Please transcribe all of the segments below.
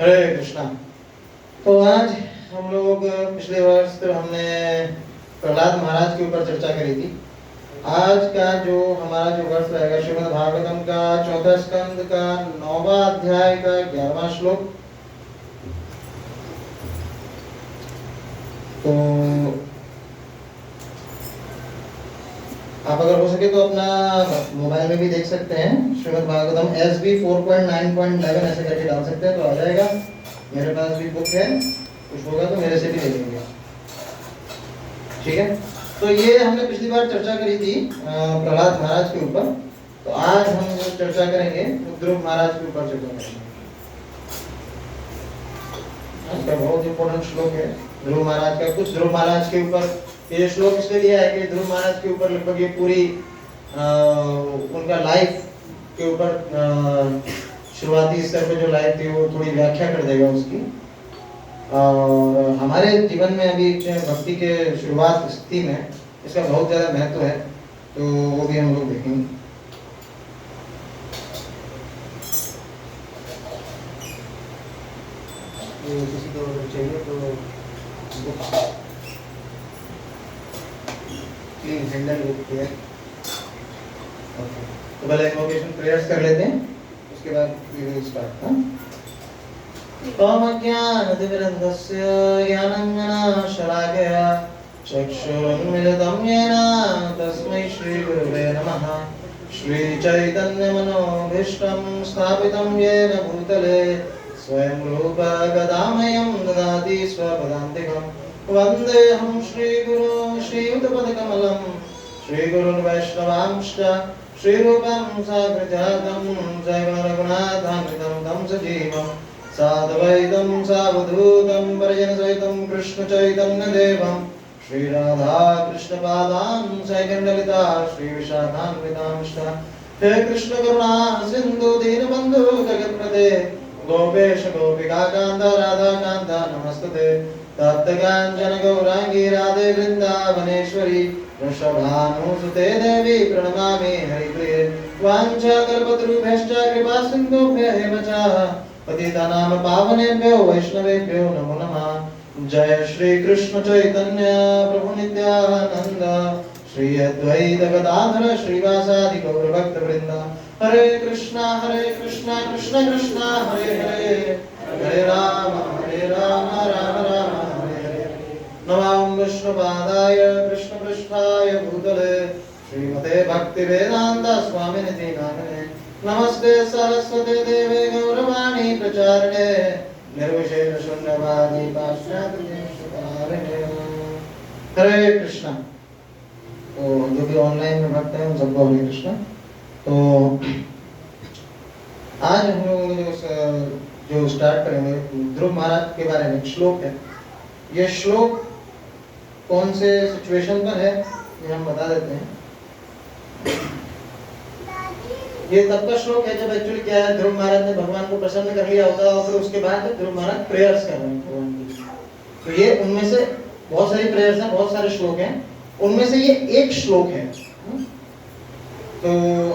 हरे कृष्णा। तो आज हम लोग पिछले वर्ष तो हमने प्रहलाद महाराज के ऊपर चर्चा करी थी। आज का जो हमारा जो वर्ष रहेगा श्रीमद् भागवतम का चौथा स्कंद का 9वां अध्याय का 11वां श्लोक। तो आप अगर हो सके तो अपना मोबाइल में भी देख सकते हैं। श्रीमद् भागवतम SB 4.9.11 ऐसे करके डाल सकते हैं तो आ जाएगा। मेरे पास भी बुक है, कुछ होगा तो मेरे से भी ले लेंगे, ठीक है। तो ये हमने पिछली बार चर्चा करी थी प्रहलाद महाराज के ऊपर। तो आज हम जो चर्चा करेंगे ध्रुव महाराज के ऊपर चर्चा करेंगे। इसका बहुत इंपॉर्टेंट श्लोक है ध्रुव महाराज का। कुछ ध्रुव महाराज के ऊपर ये श्लोक इसलिए दिया है कि ध्रुव महाराज के ऊपर लगभग ये पूरी उनका लाइफ के ऊपर शुरुआती स्तर पे जो लाइफ थी वो थोड़ी व्याख्या कर देगा उसकी। और हमारे जीवन में अभी भक्ति के शुरुआत स्थिति में इसका बहुत ज़्यादा महत्व है, तो वो भी हम लोग देखेंगे। किसी को चाहिए तो हैंडल होती है। तो पहले इन्वोकेशन प्रेयर्स कर लेते हैं, उसके बाद वी विल स्टार्ट। ज्ञानतिमिरन्धस्य ज्ञानाञ्जनशलाकया चक्षुरुन्मिलितं येन तस्मै श्रीगुरुवे नमः। श्रीचैतन्यमनोभीष्टं स्थापितं येन भूतले स्वयं रूप गदामयं ददाति स्वपदान्तिकं। वन्देऽहं श्रीगुरुं श्रीयुतपदकमलं श्रीगुरुन् वैष्णवांश्च श्रीरूपं साग्रजातं जयगुणरघुनाथामृतं तं सजीवं साद्वैतं सावधूतं परिजनसहितं कृष्णचैतन्यदेवं श्रीराधा कृष्णपादान् सैकण्डलिता श्रीविशाखान्वितांश्च। हे कृष्ण करुणा सिन्धु दीनबन्धु जगत्पते गोपेश गोपिकाकान्त राधाकान्त नमस्तुते। तप्तकाञ्चन गौराङ्गी राधे वृन्दावनेश्वरी वृषभानुसुते देवी प्रणमामि हरिप्रिये। वाञ्छाकल्पतरुभ्यश्च कृपा सिन्धुभ्यः एव च पतितानां पावनेभ्यो वैष्णवेभ्यो नमो नमः। जय श्री कृष्ण चैतन्य प्रभु नित्यानंद श्री अद्वैत गदाधर श्रीवासादि गौर भक्त वृंद। हरे कृष्णा कृष्ण कृष्ण हरे हरे हरे राम राम राम हरे हरे। नमो विष्णुपादाय कृष्ण पृष्ठाय भूतले श्रीमते भक्ति वेदांत स्वामिनिधि नामिने। नमस्ते सरस्वती देवे गौरवाणी प्रचारिणे निर्विशेष शून्यवादी पाश्चात्य। हरे कृष्णा। तो जो भी ऑनलाइन में भक्त हैं उन सबको हरे कृष्णा। तो आज हम लोग जो स्टार्ट करेंगे ध्रुव महाराज के बारे में श्लोक है। ये श्लोक कौन से सिचुएशन पर है ये हम बता देते हैं। ये तब का श्लोक है जब एक्चुअली क्या है, ध्रुव महाराज ने भगवान को प्रसन्न कर लिया होता है और फिर उसके बाद ध्रुव महाराज प्रेयर्स कर रहे हैं भगवान की। तो ये उनमें से बहुत सारी प्रेयर्स हैं, बहुत सारे श्लोक हैं, उनमें से ये एक श्लोक है। तो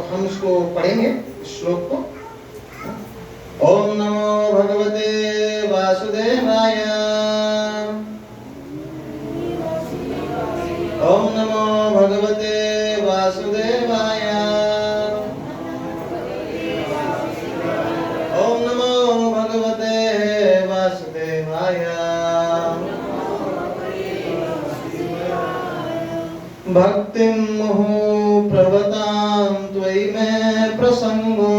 हम इसको पढ़ेंगे इस श्लोक को। ओम नमो भगवते वासुदेवाय। ओम नमो भगवते वासुदेवाय। ओम नमो भगवते वासुदेवाय। भक्तिं मुहुः प्रवतां त्वयि मे प्रसंगो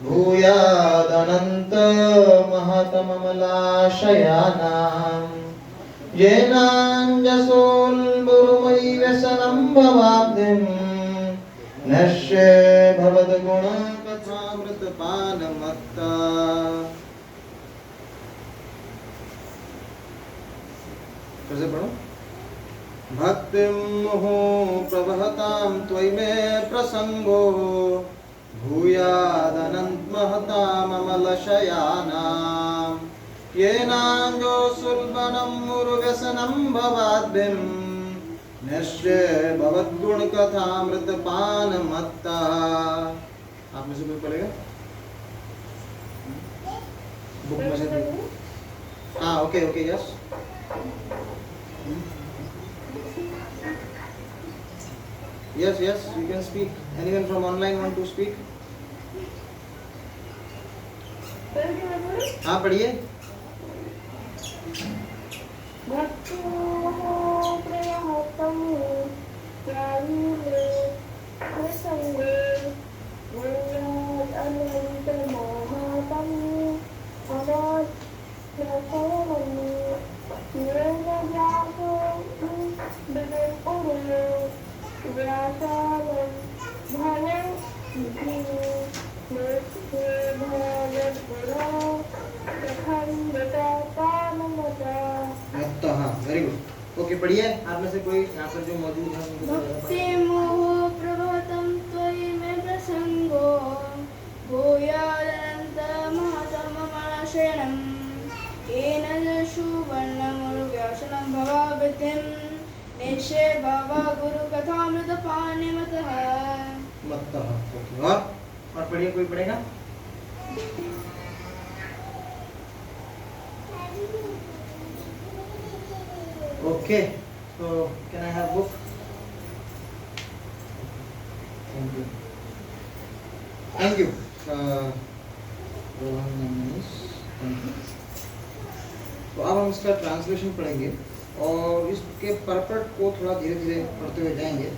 भूयादनंत महतममलाशयानां येनाञ्जसोल्बुरुमयि व्यसनं भवाब्धिं नश्ये भवद्गुणकथामृतपानमत्ता। कैसे पढ़ो? भक्तिं मुहु प्रवहतां त्वयि मे प्रसंगो भूयादनन्तमहताममलशयानां येनाञ्जोऽसुल्बनं मुरुव्यसनं भवाद्भिं नश्ये भवद्गुणकथामृतपानमत्ता। आप में से कोई पढ़ेगा? बुक में से? हाँ, okay okay, yes. Yes, yes, you can speak. Anyone from online want to speak? हाँ, पढ़िए। वेरी गुड, ओके पढ़िए। आप में से कोई यहाँ पर जो मौजूद है उनको भक्ति मोह प्रभवतं त्वयि मे प्रसंगो भूयादनन्तमहतममलशयनं येन सुवर्णमुरुव्यसनं भवाब्धिं नश्ये भवद्गुणकथामृतपानमत्तः। ओके, और पढ़िए, कोई पढ़ेगा? Okay, so can I have book? Thank you. Thank you. Rohan Manish, thank you. तो अब हम इसका ट्रांसलेशन पढ़ेंगे और इसके परपट को थोड़ा धीरे धीरे पढ़ते हुए जाएंगे।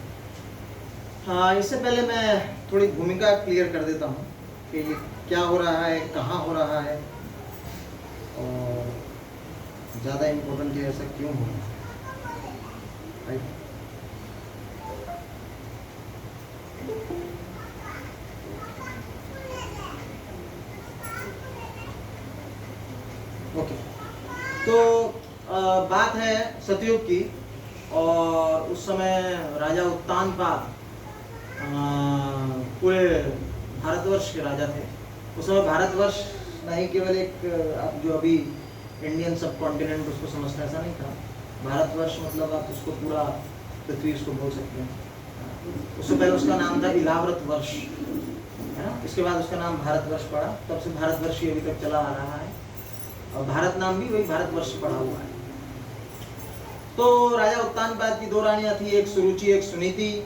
हाँ, इससे पहले मैं थोड़ी भूमिका क्लियर कर देता हूँ कि ये क्या हो रहा है, कहाँ हो रहा है और ज़्यादा इम्पोर्टेंट है ऐसा क्यों हो रहा है। ओके, तो बात है सतयुग की और उस समय राजा उत्तानपाद पूरे भारतवर्ष के राजा थे। उस समय भारतवर्ष नहीं केवल एक आप जो अभी इंडियन सब कॉन्टिनेंट उसको समझते हैं, ऐसा नहीं था। भारतवर्ष मतलब आप उसको पूरा पृथ्वी उसको बोल सकते हैं। उससे पहले उसका नाम था इलाव्रत वर्ष, है ना। इसके बाद उसका नाम भारतवर्ष पड़ा, तब से भारतवर्ष ही अभी तक चला आ रहा है और भारत नाम भी वही भारतवर्ष पड़ा हुआ है। तो राजा उत्तानपाद की दो रानियां थी, एक सुरुचि एक सुनीति।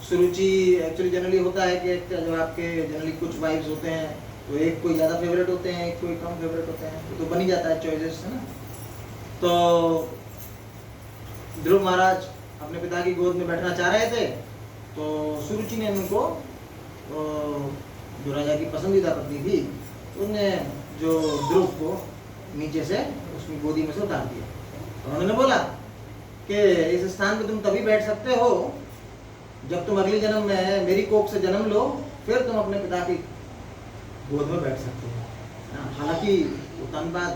सुरुचि एक्चुअली जनरली होता है कि जो आपके जनरली कुछ वाइफ्स होते हैं तो एक कोई ज़्यादा फेवरेट होते हैं, एक कोई कम फेवरेट होते हैं, तो बन ही जाता है चॉइसेस, है ना। तो ध्रुव महाराज अपने पिता की गोद में बैठना चाह रहे थे, तो सुरुचि ने उनको जो राजा की पसंदीदा पत्नी थी उन्होंने जो ध्रुव को नीचे से उसकी गोदी में से उतार दिया। तो उन्होंने बोला कि इस स्थान पे तुम तभी बैठ सकते हो जब तुम अगले जन्म में मेरी कोख से जन्म लो, फिर तुम अपने पिता की गोद में बैठ सकते हो। हालांकि उत्तानपाद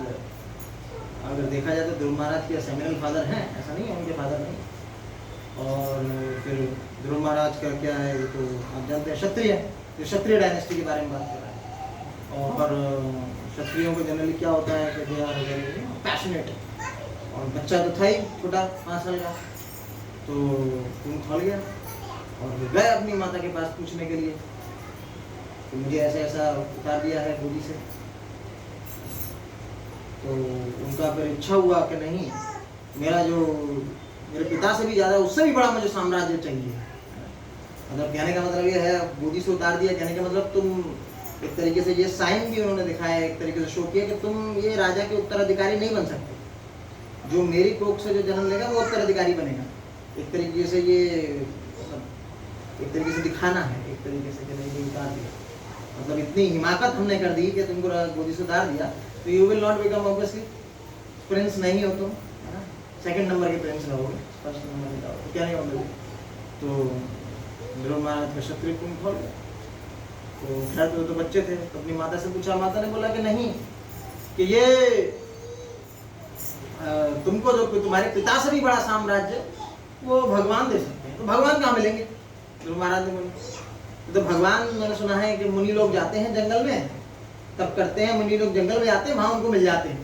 अगर देखा जाए तो ध्रुव महाराज के सेमिनल फादर हैं, ऐसा नहीं है उनके फादर नहीं। और फिर ध्रुव महाराज का क्या है, तो आप जानते हैं क्षत्रिय, तो क्षत्रिय डायनेस्टी के बारे में बात कर रहा है। और क्षत्रियों को जनरली क्या होता है कि दे आर वेरी पैशनेट, और बच्चा तो था ही छोटा 5 साल का, तो खून खोल गया और गए अपनी माता के पास पूछने के लिए कि मुझे ऐसा ऐसा उतार दिया है गोदी से। तो उनका फिर इच्छा हुआ कि नहीं, मेरे पिता से भी ज़्यादा, उससे भी बड़ा मुझे साम्राज्य चाहिए। मतलब कहने का मतलब ये है, गोदी से उतार दिया, कहने का मतलब तुम एक तरीके से ये साइन भी उन्होंने दिखाया, एक तरीके से शो किया कि तुम ये राजा के उत्तराधिकारी नहीं बन सकते, जो मेरी कोख से जो जन्म लेगा वो उत्तराधिकारी बनेगा। एक तरीके से ये एक तरीके से दिखाना है, एक तरीके से कि नहीं उतार दिया, मतलब इतनी हिमाकत हमने कर दी कि तुमको गोदी से उतार दिया तो you will not become obviously Prince नहीं हो तुम, है ना। सेकंड नंबर के प्रेम से रहोगे, फर्स्ट नंबर के रहोगे, क्या नहीं होगा। तो ध्रुव महाराज का क्षत्रिय कुंभ खोल गया। तो खैर तो बच्चे थे, तो अपनी माता से पूछा, माता ने बोला कि नहीं, कि ये तुमको जो तुम्हारे पिता से भी बड़ा साम्राज्य वो भगवान दे सकते हैं, तो भगवान कहाँ मिलेंगे। ध्रुव महाराज ने बोला, तो भगवान मैंने सुना है कि मुनि लोग जाते हैं जंगल में, तब करते हैं, मुनि लोग जंगल में जाते हैं, वहां उनको मिल जाते हैं।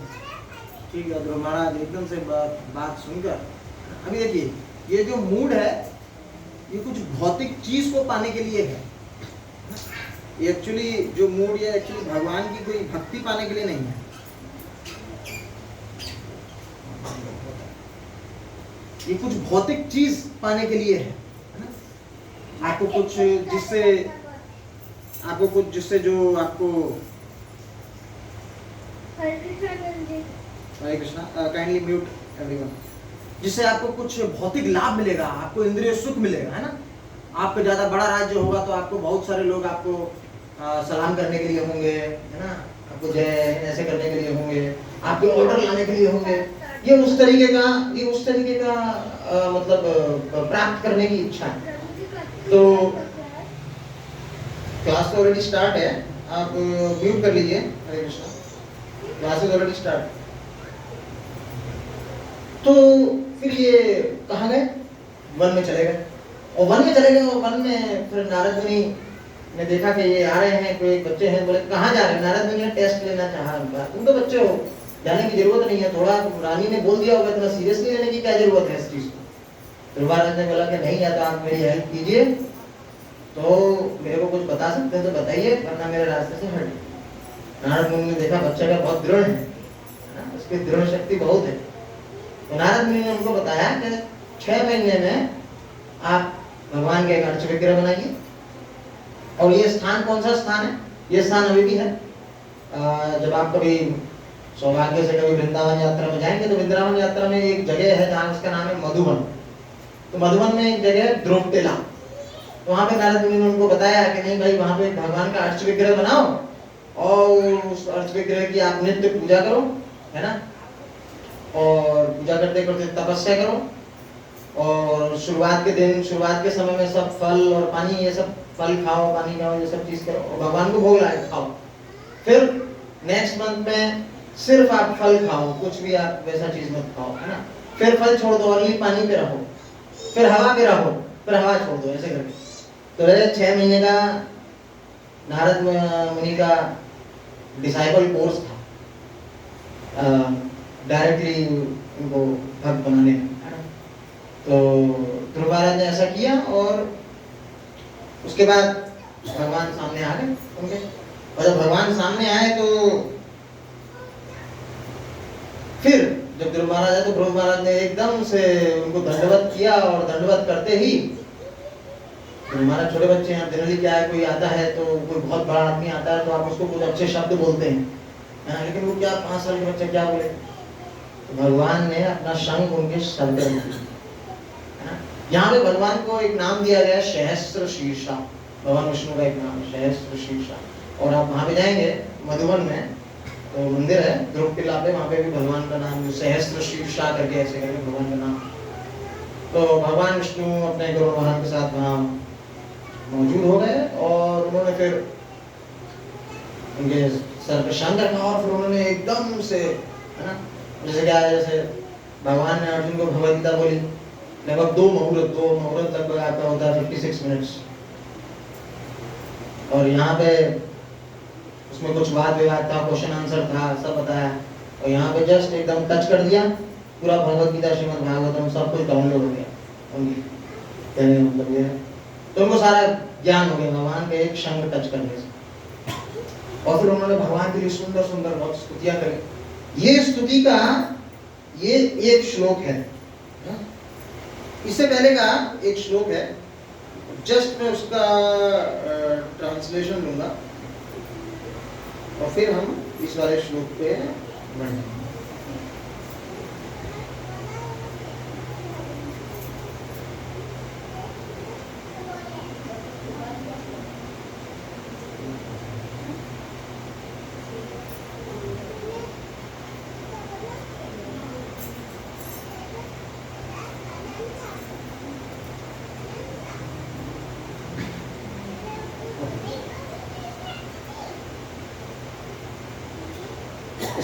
ठीक है, ध्रुव महाराज एकदम से बात सुनकर, अभी देखिए ये जो मूड है ये कुछ भौतिक चीज को पाने के लिए है, ये एक्चुअली जो मूड ये एक्चुअली भगवान की कोई भक्ति पाने के लिए नहीं है। ये कुछ भौतिक चीज पाने के लिए है ना? आपको कुछ जिससे जो आपको, हरे कृष्णा, काइंडली म्यूट एवरीवन, जिससे आपको कुछ भौतिक लाभ मिलेगा, आपको इंद्रिय सुख मिलेगा, है ना। आपका ज्यादा बड़ा राज्य होगा तो आपको बहुत सारे लोग आपको सलाम करने के लिए होंगे, है ना, आपको जय ऐसे करने के लिए होंगे, आपके ऑर्डर लाने के लिए होंगे। ये उस तरीके का मतलब प्राप्त करने की इच्छा है। तो क्लास तो ऑलरेडी स्टार्ट है, आप म्यूट कर लीजिए। Hare Krishna, class is already start. तो फिर ये कहाँ गए, वन में चले गए, और वन में फिर नारद मुनि ने देखा कि ये आ रहे हैं, कोई बच्चे हैं, बोले कहाँ जा रहे हैं। नारद मुनि ने टेस्ट लेना चाहा उनका, तुम तो बच्चे हो, जाने की जरूरत नहीं है, थोड़ा रानी ने बोल दिया होगा, इतना सीरियसली लेने की क्या जरूरत है इस चीज को। फिर महाराज ने बोला कि नहीं, या तो आप मेरी हेल्प कीजिए, तो मेरे को कुछ बता सकते हैं तो बताइए, वरना मेरे रास्ते से हट। नारद मुनि ने देखा बच्चा का बहुत दृढ़ है ना, उसकी दृढ़ शक्ति बहुत है। तो नारद मुनि ने उनको बताया कि 6 महीने में आप भगवान के एक अर्च विग्रह बनाइए, और ये स्थान कौन सा स्थान है, ये स्थान अभी भी है। जब आप कभी सौभाग्य से कभी वृंदावन यात्रा में जाएंगे तो वृंदावन यात्रा में एक जगह है जहाँ उसका नाम है मधुवन। तो मधुवन में एक जगह है ध्रुव टीला, तो वहाँ पे नारद मुनि ने उनको बताया कि नहीं भाई, वहाँ पे भगवान का अर्च विग्रह बनाओ, और उस अर्च विग्रह की आप नित्य पूजा करो, है ना, और पूजा करते करते तपस्या करो, और शुरुआत के समय में सब फल और पानी, ये सब फल खाओ, पानी खाओ, ये सब चीज करो, और भगवान को भोग लगा खाओ। फिर नेक्स्ट मंथ में सिर्फ आप फल खाओ, कुछ भी आप वैसा चीज मत खाओ, है ना। फिर फल छोड़ दो, ओनली पानी पे रहो, फिर हवा पे रहो, फिर हवा छोड़ दो, ऐसे करके। तो 6 महीने का नारद मुनि का डिसाइपल कोर्स था, डायरेक्टली उनको भक्त बनाने का। तो ध्रुव महाराज ने ऐसा किया, और उसके बाद भगवान सामने आ गए उनके, और जब भगवान सामने आए तो फिर जब ध्रुव महाराज आए तो ध्रुव महाराज ने एकदम से उनको दंडवत किया, और दंडवत करते ही, हमारा छोटे बच्चे हैं, जनरली क्या है, कोई आता है तो कोई बहुत बड़ा आदमी आता है तो आप उसको कुछ अच्छे शब्द बोलते हैं, लेकिन वो क्या 5 साल के बच्चे क्या बोले। तो भगवान ने अपना शंख उनके सर पे रख दिया। यहाँ पे भगवान को एक नाम दिया गया, सहस्त्र शीर्षा, भगवान विष्णु का एक नाम है सहस्त्र शीर्षा। और आप वहाँ पे जाएंगे मधुबन में, तो मंदिर है ध्रुव टीला पे, वहाँ पे भी भगवान का नाम सहस्त्र शीर्षा करके ऐसे करके भगवान का नाम। तो भगवान विष्णु अपने गुरु महाराज के साथ वहाँ मौजूद हो गए, और उन्होंने फिर उनके सर पे शंख रखा, और फिर उन्होंने एकदम से, है ना, जैसे क्या है, जैसे भगवान ने अर्जुन को भगवद गीता बोली, लगभग 2 मुहूर्त लगभग आपका होता है 56 मिनट्स, और यहाँ पे उसमें कुछ वाद विवाद था, क्वेश्चन आंसर था, सब बताया, और यहाँ पे जस्ट एकदम टच कर दिया, पूरा भगवद गीता श्रीमद् भागवतम सब कुछ डाउनलोड हो गया उनकी, कहने का मतलब ये है। तो उनको सारा ज्ञान हो गया भगवान के एक शंख टच करने से, और फिर उन्होंने भगवान के लिए सुंदर सुंदर बहुत स्तुतियां करी। ये स्तुति का ये एक श्लोक है, इससे पहले का एक श्लोक है, जस्ट मैं उसका ट्रांसलेशन लूंगा, और फिर हम इस वाले श्लोक पे बढ़ेंगे।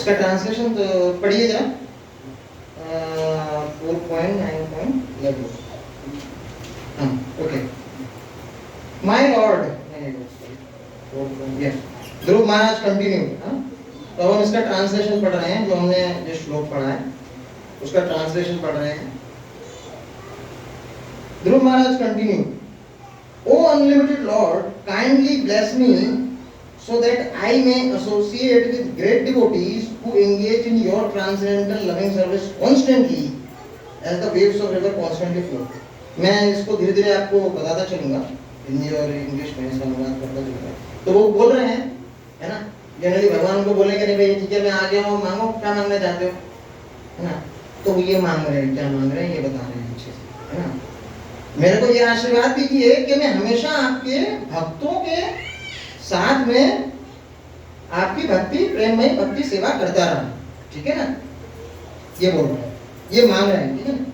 इसका ट्रांसलेशन तो पढ़िए जरा 4.9.11। हाँ okay. My Lord, Dhruv Maharaj continue. तो हम इसका ट्रांसलेशन पढ़ रहे हैं, जो हमने जो श्लोक पढ़ा है उसका ट्रांसलेशन पढ़ रहे हैं। ध्रुव महाराज continue, O unlimited Lord, kindly bless me so that I may associate with great devotees who engage in your transcendental loving service constantly as the waves of river constantly flow। मैं इसको धीरे धीरे आपको बताता चलूंगा, हिंदी और इंग्लिश में इसका अनुवाद करता चलूंगा। तो वो बोल रहे हैं, है ना, जनरली भगवान को बोले कि नहीं भाई ठीक है मैं आ गया हूँ, मांगो क्या मांगना चाहते हो, है ना। तो वो ये मांग रहे हैं, क्या मांग रहे हैं ये बता रहे हैं अच्छे से, है ना। मेरे को ये आशीर्वाद दीजिए कि मैं हमेशा आपके भक्तों के साथ में आपकी भक्ति, प्रेममय भक्ति सेवा करता रहा, ठीक है ना। ये बोल रहे हैं, ये मांग रहे हैं, ठीक है ना।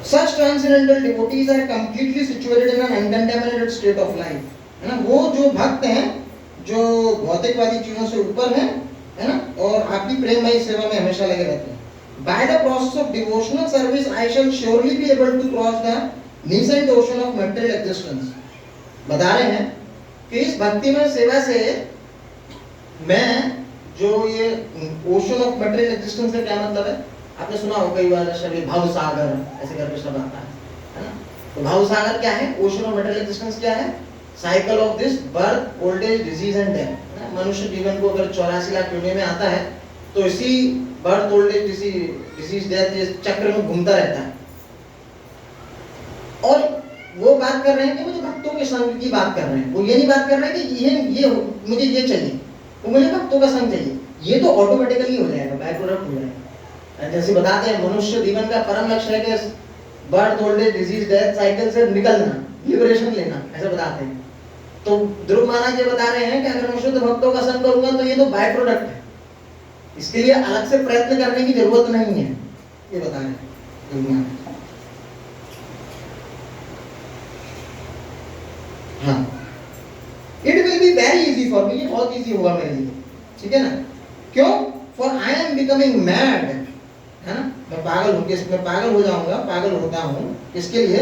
Such transcendental devotees are completely situated in an uncontaminated state of life, है ना। वो जो भक्त हैं जो भौतिकवादी चीजों से ऊपर हैं, है ना, और आपकी प्रेममय सेवा में हमेशा लगे रहते हैं। By the process of devotional service, I shall surely be able to cross the nascent ocean of material existence। बता रहे हैं कि इस भक्तिमय सेवा से मैं जो ये ओशन ऑफ मटेरियल एग्जिस्टेंस का क्या मतलब है, आपने सुना हो कई बार शब्द भव सागर ऐसे करके शब्द आता है ना। तो भव सागर क्या है, ओशन ऑफ मटेरियल एग्जिस्टेंस क्या है, cycle of this birth, old age, disease and death. मनुष्य जीवन को अगर 84 लाख योनि में आता है तो इसी birth, old age, disease, death ये चक्र में घूमता रहता है। और वो बात कर रहे हैं कि मुझे भक्तों के संग की बात कर रहे हैं, वो ये नहीं बात कर रहे हैं कि ये मुझे ये चाहिए, वो मुझे भक्तों का संग चाहिए। ये तो ऑटोमेटिकली हो जाएगा, बाय प्रोडक्ट हो जाएगा। जैसे बताते हैं मनुष्य जीवन का परम लक्ष्य है कि birth, old age, disease, death cycle से निकलना, लिबरेशन लेना, ऐसा बताते हैं। तो ध्रुव महाराज ये बता रहे हैं कि अगर मैं शुद्ध भक्तों का संग करूंगा तो ये तो बाय प्रोडक्ट है, इसके लिए अलग से प्रयत्न करने की जरूरत नहीं है, ये बता रहे हैं। हाँ, it will be very easy for me, ये बहुत इजी होगा मेरे लिए, ठीक है ना। क्यों? For I am becoming mad, है ना, मैं पागल हूँ, मैं पागल हो जाऊंगा, पागल होता हूँ इसके लिए।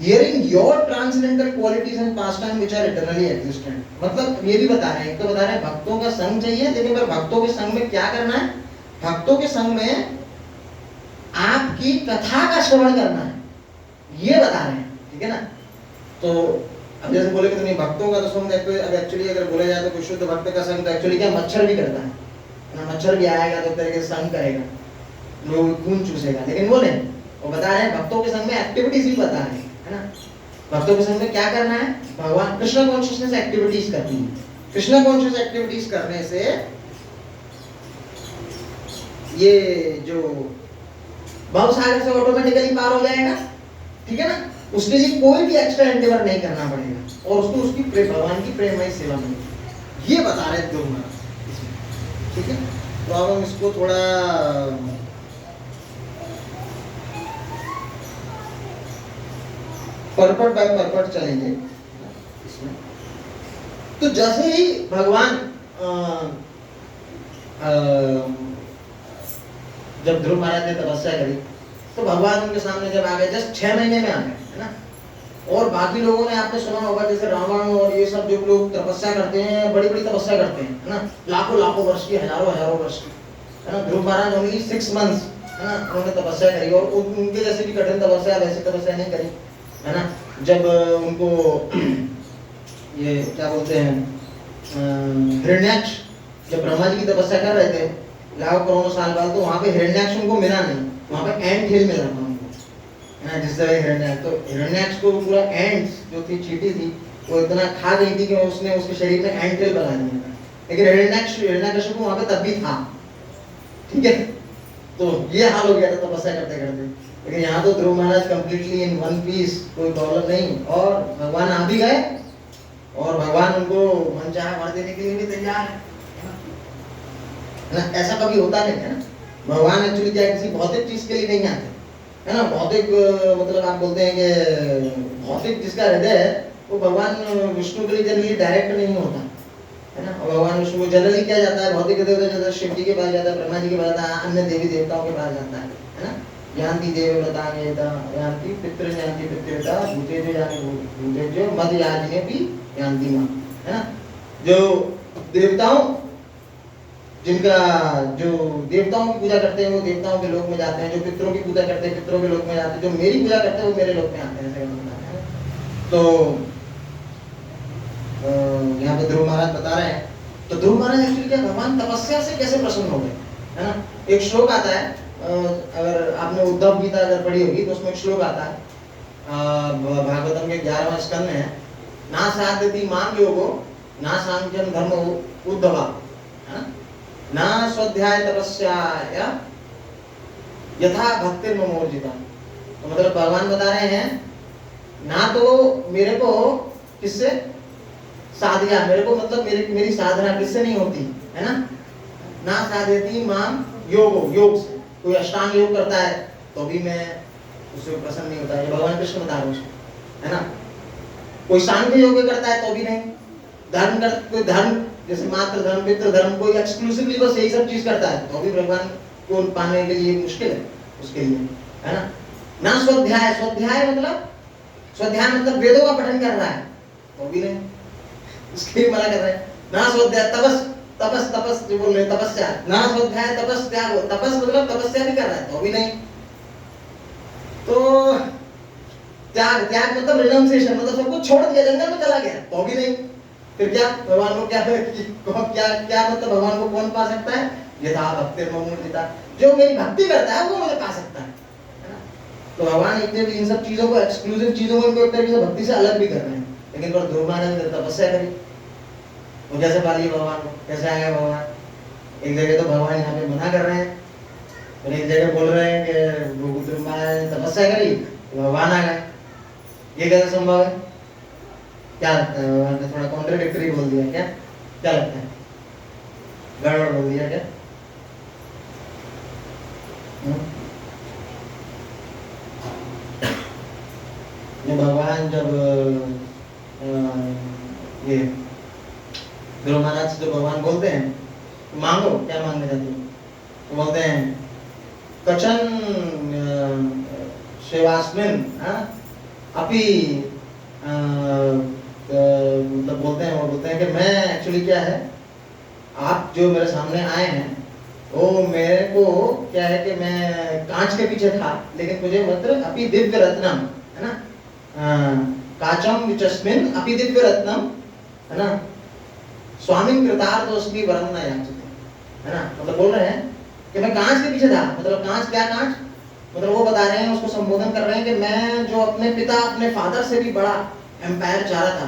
Hearing your transcendental qualities and pastime which are eternally existent. मतलब ये भी बता रहे हैं, तो बता रहे हैं भक्तों का संग चाहिए, लेकिन पर भक्तों के संग में क्या करना है, भक्तों के संग में आपकी कथा का श्रवण करना है, ये बता रहे हैं, ठीक है ना। तो अब जैसे बोले कि नहीं भक्तों का तो संग, अब एक्चुअली अगर बोला जाए तो कोई शुद्ध भक्त का संग तो एक्चुअली क्या मच्छर भी करता है ना, मच्छर भी आएगा तो तरीके से संग करेगा, लोग खून चूसेगा, लेकिन बोले वो बता रहे हैं भक्तों के संग में एक्टिविटीज भी बता रहे हैं, है ना। भक्तों के संग में क्या करना है, भगवान कृष्ण कॉन्शियसनेस एक्टिविटीज करनी है। कृष्ण कॉन्शियस एक्टिविटीज करने से ये जो भव सागर से ऑटोमेटिकली पार हो जाएगा, ठीक है ना। उसके लिए कोई भी एक्स्ट्रा एंडेवर नहीं करना पड़ेगा और उसको उसकी भगवान की प्रेममय सेवा मिलेगी, ये बता रहे थे महाराज, ठीक है। तो अब हम इसको थोड़ा परपट बाय परपट चलेंगे इसमें। तो जैसे ही भगवान जब ध्रुव महाराज ने तपस्या करी तो भगवान उनके सामने जब आ गए, जस्ट 6 महीने में आ गए, है ना। और बाकी लोगों ने आपने सुना होगा जैसे रावण और ये सब जो लोग तपस्या करते हैं, बड़ी बड़ी तपस्या करते हैं, है ना, लाखों लाखों वर्ष की, हजारों हजारों वर्ष की, है ना। ध्रुव महाराज ओनली 6 मंथ्स, है ना, उन्होंने तपस्या करी और उनके जैसे भी कठिन तपस्या वैसी तपस्या नहीं करी, है ना। जब उनको ये क्या बोलते हैं हिरण्याक्ष, जब ब्रह्मा जी की तपस्या कर रहे थे लाखों करोड़ों साल बाद, तो वहां पे हिरण्याक्ष उनको मिला नहीं, वहां पे एंट हिल मिला था उनको, है ना, जिस तरह हिरण्याक्ष। तो हिरण्याक्ष को पूरा एंट्स जो थी, चींटी थी, वो इतना खा गई थी कि उसने उसके शरीर में एंट हिल बना दिया था। लेकिन हिरण्याक्ष को वहां पे तब भी था, ठीक है। तो ये हाल हो गया था तपस्या करते करते। लेकिन यहाँ तो ध्रुव महाराज कंप्लीटली इन वन पीस, कोई प्रॉब्लम नहीं, और भगवान आ भी गए और भगवान उनको मनचाहा वर देने के लिए भी तैयार है ना। ऐसा कभी होता नहीं है ना। भगवान एक्चुअली क्या किसी भौतिक चीज के लिए नहीं आते, है ना। भौतिक मतलब आप बोलते हैं कि भौतिक जिसका हृदय है वो भगवान विष्णु के लिए जनरली डायरेक्ट नहीं होता, है ना। और भगवान विष्णु को जनरली क्या जाता है, भौतिक देवता जाता है शिव जी के पास जाता है, ब्रह्मा जी के पास जाता है, अन्य देवी देवताओं के पास जाता है ना। यान्ति देवव्रता यान्ति पितृ यान्ति पितृव्रता भूतेजो यानि भूतेजो मद याजिने भी यान्ति मां, है ना। जो देवताओं जिनका जो देवताओं की पूजा करते हैं वो देवताओं के लोक में जाते हैं, जो पितरों की पूजा करते हैं पितरों के लोक में जाते हैं, जो मेरी पूजा करते हैं वो मेरे लोक में आते हैं, ऐसे बताते हैं। तो यहाँ पे ध्रुव महाराज बता रहे हैं, तो ध्रुव महाराज एक्चुअली क्या भगवान तपस्या से कैसे प्रसन्न हो गए, है ना। एक श्लोक आता है, अगर आपने उद्धव गीता अगर पढ़ी होगी तो उसमें एक श्लोक आता है, भागवतम के 11वें स्कंद में है, ना साध्यति माम योगो ना सांख्यम धर्मो उद्धवा, है ना, ना स्वाध्याय तपस्या यथा भक्तिर ममोर्जिता। तो मतलब भगवान बता रहे हैं ना तो मेरे को किससे साधया, मेरे को मतलब मेरी साधना किससे नहीं होती, है ना। ना साध्यति माम योगो, योग से, कोई अष्टांग योग करता है तो भी मैं उससे प्रसन्न नहीं होता, ये भगवान कृष्ण बता रहे हैं, है ना। कोई सांख्य योग करता है तो भी नहीं, धर्म कर कोई धर्म जैसे मात्र धर्म पितृ धर्म कोई एक्सक्लूसिवली बस यही सब चीज करता है तो भी भगवान को पाने के लिए मुश्किल है उसके लिए, है ना। ना स्वाध्याय, स्वाध्याय मतलब वेदों का पठन कर रहा है तो भी नहीं, उसके लिए मना कर रहे हैं। ना स्वाध्याय तपस जो बोल रहे तपस्या, ना स्वाध्याय तपस त्याग, तपस मतलब तपस्या भी कर रहा है तो भी नहीं। तो त्याग मतलब रिनंसिएशन, मतलब सब कुछ छोड़ दिया, जंगल में चला गया तो भी नहीं। फिर क्या भगवान को क्या मतलब भगवान को कौन पा सकता है, यथा भक्ति ममोर्जिता, जो मेरी भक्ति करता है वो मुझे पा सकता है ना। तो भगवान एक इन सब चीजों को एक्सक्लूसिव चीजों को इनको एक तरीके से भक्ति से अलग भी कर रहे हैं, लेकिन पर ध्रुव महाराज ने तपस्या करी, वो कैसे पा लिए भगवान को, कैसे आ गए भगवान। एक जगह तो भगवान यहाँ पे मना कर रहे हैं और एक जगह बोल रहे हैं कि ध्रुव महाराज ने तपस्या करी तो भगवान आ गए, ये कैसे संभव है। क्या लगता है, भगवान ने थोड़ा कॉन्ट्रडिक्टरी बोल दिया क्या, क्या लगता है, गड़बड़ बोल दिया क्या। ये भगवान जब ये ध्रुव महाराज से जो भगवान बोलते हैं मांगो, क्या मांगने जाते हैं, तो बोलते हैं कचन सेवास्मिन अपि, मतलब बोलते हैं, वो बोलते हैं कि मैं एक्चुअली क्या है, आप जो मेरे सामने आए हैं वो मेरे को क्या है कि मैं कांच के पीछे था, लेकिन मुझे मतलब अपि दिव्य रत्नम, है ना, काचम विचस्मिन अपि दिव्य रत्नम, है ना, स्वामी कृतार्थोस्मि वरम न याचते, है ना। मतलब बोल रहे हैं कि मैं कांच के पीछे था, मतलब कांच क्या कांच, मतलब वो बता रहे हैं, उसको संबोधन कर रहे हैं कि मैं जो अपने पिता अपने फादर से भी बड़ा एम्पायर चाह रहा था,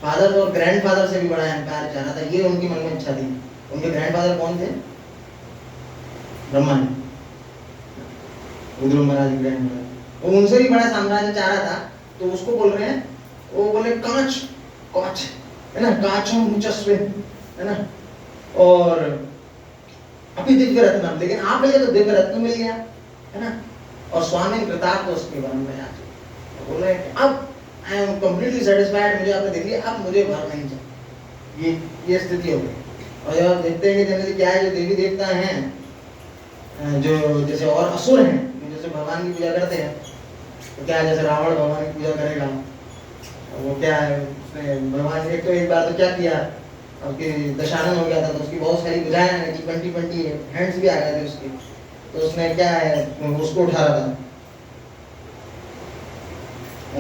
फादर और ग्रैंडफादर से भी बड़ा एम्पायर चाह रहा था, ये उनकी मन में इच्छा थी। उनके ग्रैंडफादर कौन थे, ब्रह्मा जी, ध्रुव महाराज ग्रैंडफादर, वो उनसे भी बड़ा साम्राज्य चाह रहा था। तो उसको बोल रहे हैं, वो बोले कांच कांच, है ना, काचम मुचस्विन, है ना, और अभी दिव्य रत्न, लेकिन आप मिल गया तो दिव्य रत्न मिल गया, है ना, और स्वामी कृतार्थ तो उसके वन में आज बोल रहे हैं अब आई एम कंप्लीटली सेटिस्फाइड, मुझे आपने देख लिया, अब मुझे वर नहीं चाहिए, ये स्थिति हो गई। और जब आप देखते हैं कि जनरली क्या है, जो देवी देवता हैं जो जैसे और असुर हैं जैसे भगवान की पूजा करते हैं, तो क्या जैसे रावण भगवान की पूजा करेगा, वो क्या है उसने भगवान ने एक बार तो क्या किया, उसकी दशानन हो गया था तो उसकी बहुत सारी भुजाएं आ गई थी, 20 हैंड्स भी आ गए थे उसके, तो उसने क्या है उसको उठा रहा था,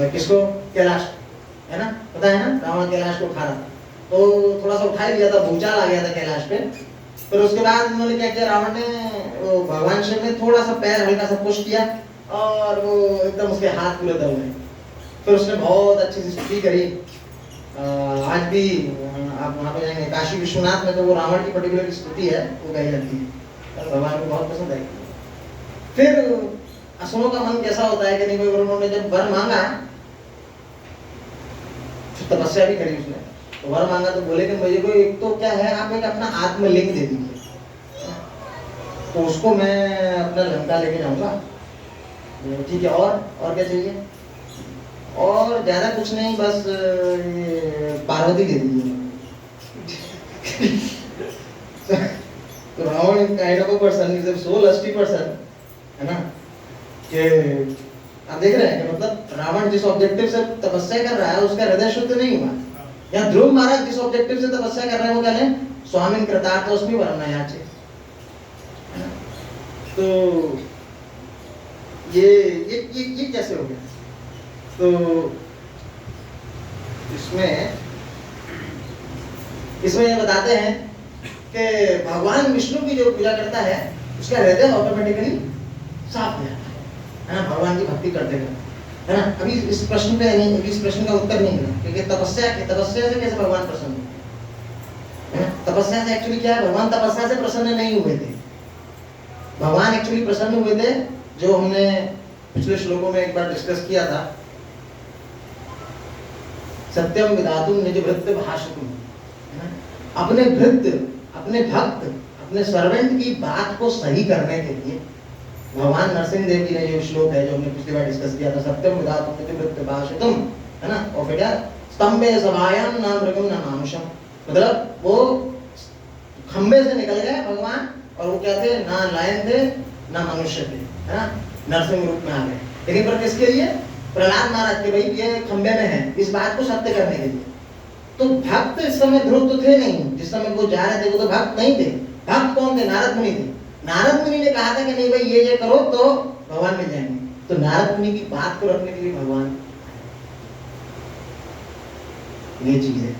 किसको, कैलाश, है ना, पता है ना, रावण कैलाश को उठा रहा था, तो थोड़ा सा उठा ही लिया था, भूचाल आ गया था कैलाश पे। फिर उसके बाद उन्होंने क्या किया, रावण ने भगवान शिव ने थोड़ा सा पैर हल्का सा पुश किया और वो एकदम उसके हाथ पूरे दब गए। फिर उसने बहुत अच्छी सी स्तुति करी। आज भी आप वहाँ पे जाएंगे काशी विश्वनाथ में, तो वो रावण की पर्टिकुलर स्तुति है वो गाई जाती है, भगवान को बहुत पसंद आई। फिर असुरों का मन कैसा होता है कि नहीं, उन्होंने जब वर मांगा, तपस्या भी करी उसने, तो वर मांगा तो बोले कि मुझे कोई एक तो क्या है, आप एक अपना आत्मलिंग दे दीजिए, तो उसको मैं अपना लंका लेके जाऊंगा, ठीक है, और क्या चाहिए, और ज्यादा कुछ नहीं, बस पार्वती दे दीजिए। तो Ravana kind of a person is a so lusty person, है ना, कि आप देख रहे हैं कि मतलब रावण जिस ऑब्जेक्टिव से तपस्या कर रहा है उसका हृदय शुद्ध नहीं हुआ। या ध्रुव महाराज जिस ऑब्जेक्टिव से तपस्या कर रहे हैं वो क्या है, स्वामिन कृतार्थोस्मि वरमयाचे। तो ये कैसे हो गया? तो इसमें ये बताते हैं कि भगवान विष्णु की जो पूजा करता है उसका हृदय ऑटोमेटिकली साफ हो जाता है ना, भगवान की भक्ति करते करते, है ना। अभी इस प्रश्न पे नहीं, अभी इस प्रश्न का उत्तर नहीं है, क्योंकि तपस्या से कैसे भगवान प्रसन्न है ना। तपस्या से एक्चुअली क्या है, भगवान तपस्या से प्रसन्न नहीं हुए थे। भगवान एक्चुअली प्रसन्न हुए थे, जो हमने पिछले श्लोकों में एक बार डिस्कस किया था, सत्यम विधातुम निज भृत्य भाषितुम, अपने भृत्य, अपने भक्त, अपने सर्वेंट की बात को सही करने के लिए भगवान नरसिंह देव जी ने जो श्लोक है जो हमने पिछली बार डिस्कस किया था, सत्यम विधातुम निज भृत्य भाषितुम, है ना, और फिर क्या, स्तंभे सभायाम न मृगम न मानुषम, मतलब वो खंबे से निकल गए भगवान, और वो क्या थे, ना लायन थे ना मनुष्य थे, है ना, नरसिंह रूप में आ गए। लेकिन पर किसके लिए, प्रहलाद महाराज के, भाई ये खंबे में है, इस बात को सत्य करने के लिए। तो भक्त इस समय ध्रुव तो थे नहीं, जिस समय वो जा रहे थे वो तो भक्त नहीं थे। भक्त कौन थे, नारद मुनि थे। नारद मुनि ने कहा था कि नहीं भाई ये करो तो भगवान मिल जाएंगे, तो नारद मुनि की बात को रखने के लिए भगवान, ये चीज है।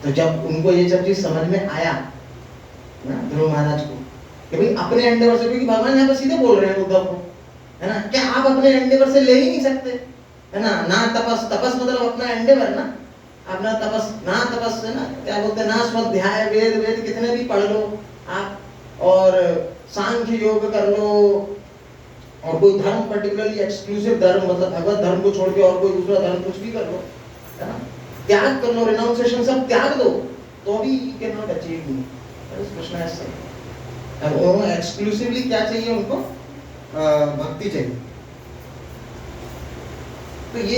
तो जब उनको ये सब चीज समझ में आया ना ध्रुव महाराज को कि भाई अपने एंडेवर से, क्योंकि भगवान यहाँ पर सीधे बोल रहे हैं उद्धव को, है ना, क्या आप अपने एंडेवर से ले ही नहीं सकते, है ना, ना तपस, तपस मतलब अपना एंडेवर ना, अपना तपस, ना तपस है ना, क्या बोलते हैं, ना स्वाध्याय, वेद कितने भी पढ़ लो आप, और सांख्य योग कर लो, और कोई धर्म पर्टिकुलरली एक्सक्लूसिव धर्म मतलब भगवत धर्म को छोड़ के और कोई दूसरा धर्म कुछ भी कर लो, है ना, त्याग कर लो, रिनाउंसिएशन सब त्याग दो, तो भी यू कैन नॉट अचीव मी। प्रश्न है सर, अब वो एक्सक्लूसिवली क्या चाहिए उनको, भक्ति चाहिए। तो ये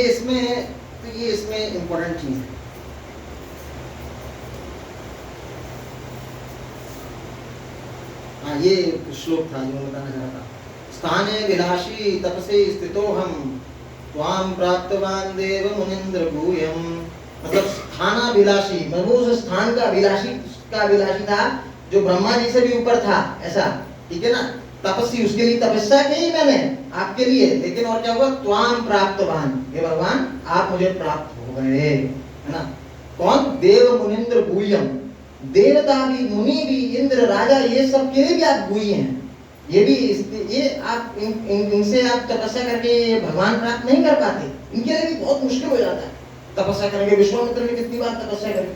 इसमें इंपॉर्टेंट चीज है। हाँ, ये श्लोक था जो बताना चाह रहा था, स्थाने विलासी तपसे स्थितो हम त्वाम प्राप्तवान देव मुनिंद्र भूयम, मतलब स्थानाभिलाषी, मतलब उस स्थान का अभिलाषी था जो ब्रह्मा जी से भी ऊपर था, ऐसा, ठीक है ना। तपस्वी, उसके लिए तपस्या की मैंने आपके लिए, लेकिन और क्या हुआ, त्वाम प्राप्तवान, हे भगवान आप मुझे प्राप्त हो गए, है ना। कौन, देव मुनिंद्र भूयम, देवता भी, मुनि भी, इंद्र, राजा, ये सब के लिए भी आप भूय हैं। ये भी ये आप इनसे आप तपस्या करके भगवान प्राप्त नहीं कर पाते, इनके लिए भी बहुत मुश्किल हो जाता है तपस्या करेंगे। विश्वामित्र ने कितनी बार तपस्या करी,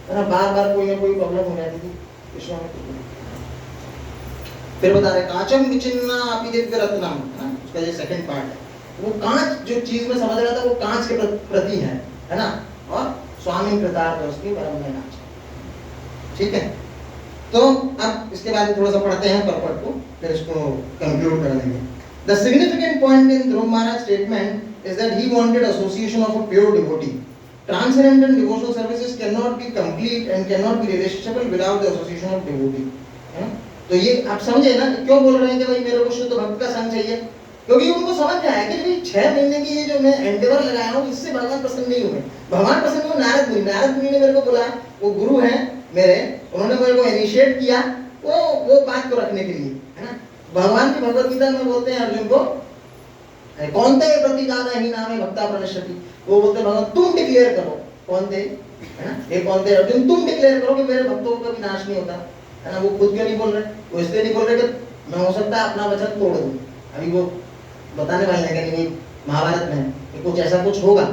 है ना, बार कोई ना कोई प्रॉब्लम हो जाती थी विश्वामित्र को। फिर बता रहे कांचम विचिन्ना अपि दिव्य रत्नम, उसका ये सेकंड पार्ट है, वो कांच जो चीज में समझ रहा था वो कांच के प्रति है ना, और स्वामी कृतार्थ उसकी परम में नाच, ठीक है। तो अब इसके बाद थोड़ा सा पढ़ते हैं परपट को, फिर इसको कंक्लूड कर देंगे। The significant point in Dhruv Maharaj's statement is that he wanted association of a pure devotee. Transcendental devotional services cannot be complete and cannot be relationship without the association of devotee. तो ये आप समझे ना क्यों बोल रहे हैं कि भाई मेरे को शुद्ध भक्त का संग चाहिए, क्योंकि उनको समझ में आया कि भाई 6 महीने की ये जो मैं एंडेवर लगाया हूँ इससे भगवान प्रसन्न नहीं हुए। भगवान प्रसन्न हुए नारद मुनि ने मेरे को बोला, वो गुरु हैं मेरे, उन्होंने मेरे को इनिशिएट किया वो बात को रखने के लिए, है ना। भगवान की भगवत गीता में बोलते हैं अर्जुन को, कौन थे प्रतिदान ही नाम है भक्ता प्रणश्यति, वो बोलते हैं भगवान तुम डिक्लेयर करो कौन थे, है ना, ये कौन थे अर्जुन, तुम डिक्लेयर करो कि मेरे भक्तों का विनाश नहीं होता, है ना। वो खुद क्यों नहीं बोल रहे, वो इसलिए नहीं बोल रहे कि मैं हो सकता है अपना वचन तोड़ दूं। अभी वो बताने वाले हैं कि महाभारत में कि कुछ ऐसा कुछ होगा